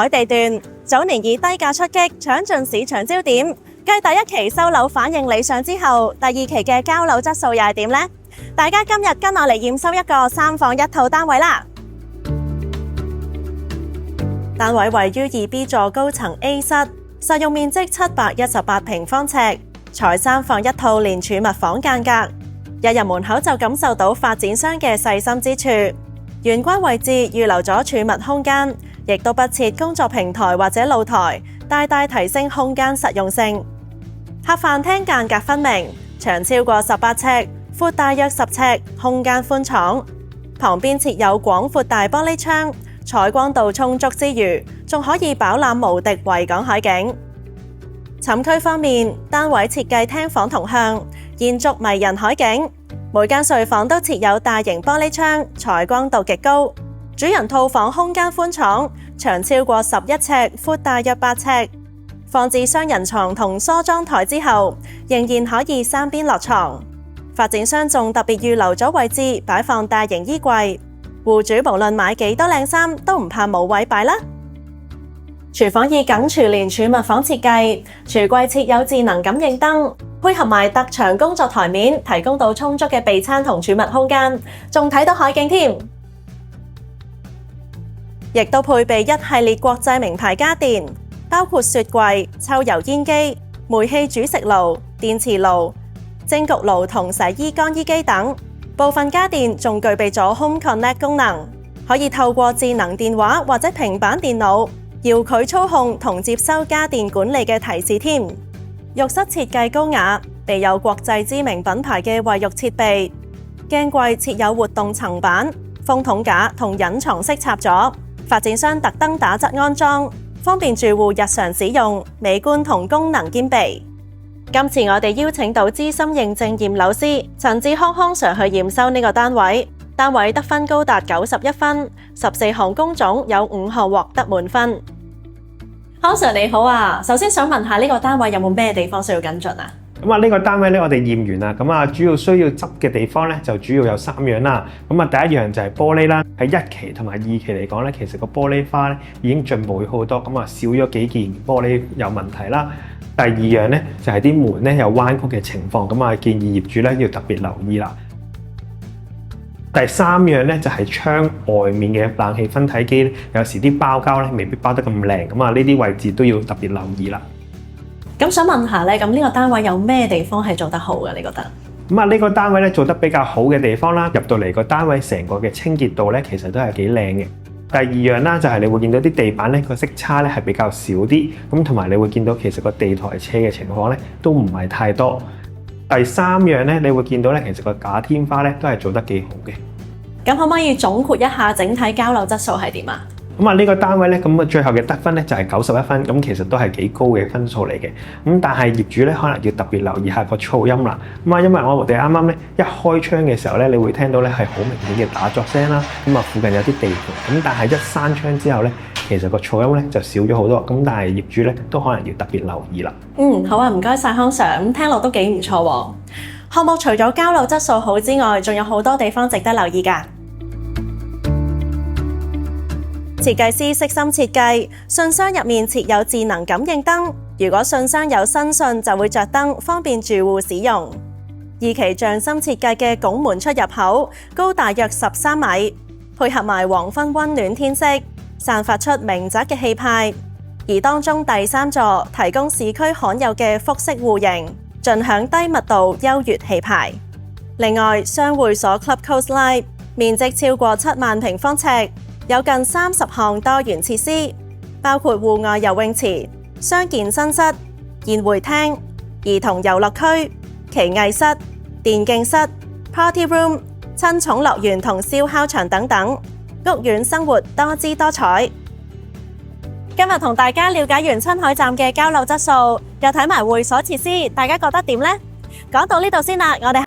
海地段早年以低價出擊，搶盡市場焦點。繼第一期收樓反應理想之後，第二期嘅交樓質素又係點呢？大家今日跟我嚟驗收一個3房1套單位啦。單位位於2B 座高層 A 室，實用面積718平方尺，採3房1套連儲物房間隔。一入門口就感受到發展商嘅細心之處。玄關位置預留咗儲物空間，亦都不設工作平台或者露台，大大提升空間實用性。客飯廳間隔分明，長超過18尺，闊大約10尺，空間寬敞。旁邊設有廣闊大玻璃窗，採光度充足之餘，仲可以飽覽無敵維港海景。寢區方面，單位設計廳房同向，延續迷人海景。每間睡房都設有大型玻璃窗，採光度極高。主人套房空間寬敞，長超過11尺，闊大約8尺。放置雙人床同梳妝台之後，仍然可以三邊落床。發展商仲特別預留咗位置擺放大型衣櫃，戶主無論買幾多靚衫都唔怕冇位擺啦。廚房以耿廚連儲物房設計，廚櫃設有智能感應燈，配合埋特長工作台面，提供到充足嘅備餐同儲物空間，仲睇到海景添。亦都配備一系列國際名牌家電，包括雪櫃、抽油煙機、煤氣煮食爐、電磁爐、蒸焗爐同洗衣乾衣機等。部分家電仲具備咗 Home Connect 功能，可以透過智能電話或者平板電腦遙距操控同接收家電管理嘅提示添。浴室設計高雅，備有國際知名品牌嘅衛浴設備。鏡櫃設有活動層板、風筒架同隱藏式插座。發展商特登打側安裝，方便住戶日常使用，美觀同功能兼備。今次我哋邀請到資深認證驗樓師陳志康Sir去驗收呢個單位，單位得分高達91分，14項工種有5項獲得滿分。康Sir你好啊，首先想問下呢個單位有冇咩地方需要跟進啊？咁啊，呢個單位咧，我哋驗完啦。咁啊，主要需要執嘅地方咧，就主要有3樣啦。咁啊，第一樣就係玻璃啦。喺1期同埋2期嚟講咧，其實個玻璃花咧已經進步咗好多，咁啊少咗幾件玻璃有問題啦。第二樣咧就係啲門咧有彎曲嘅情況，咁啊建議業主咧要特別留意啦。第3樣咧就係窗外面嘅冷氣分體機咧，有時啲包膠咧未必包得咁靚，咁啊呢啲位置都要特別留意啦。咁想問下咧，咁呢個單位有咩地方係做得好嘅？你覺得？咁啊，呢個單位咧做得比較好嘅地方啦，入到嚟個單位成個嘅清潔度咧，其實都係幾靚嘅。第二樣啦，就係你會見到啲地板咧個色差咧係比較少啲，咁同埋你會見到其實個地台車嘅情況咧都唔係太多。第三樣咧，你會見到咧其實個假天花咧都係做得幾好嘅。咁可唔可以總括一下整體交樓質素係點啊？咁啊，呢個單位咧，咁啊最後嘅得分咧就係91分，咁其實都係幾高嘅分數嚟嘅。咁但係業主咧可能要特別留意下個噪音啦。咁啊，因為我哋啱啱咧一開窗嘅時候咧，你會聽到咧係好明顯嘅打鑿聲啦。咁啊，附近有啲地盤。咁但係一閂窗之後咧，其實個噪音咧就少咗好多。咁但係業主咧都可能要特別留意啦。好啊，唔該晒康 Sir。咁聽落都幾唔錯喎。項目除咗交樓質素好之外，仲有好多地方值得留意㗎。設計師悉心設計，信箱入面設有智能感應燈，如果信箱有新信就會着燈，方便住戶使用。2期匠心設計嘅拱門出入口高大約13米，配合埋黃昏溫暖天色，散發出明澤嘅氣派。而當中第3座提供市區罕有嘅複式戶型，盡享低密度優越氣派。另外，雙會所 Club Coastline 面積超過7萬平方尺。有近30項多元設施，包括戶外游泳池、雙健身室、宴會廳、兒童遊樂區、奇藝室、電競室、Party Room、親寵樂園同燒烤場等等，屋苑生活多姿多彩。今日同大家了解完親海站嘅交樓質素，又睇埋會所設施，大家覺得點呢？講到呢度先啦，我哋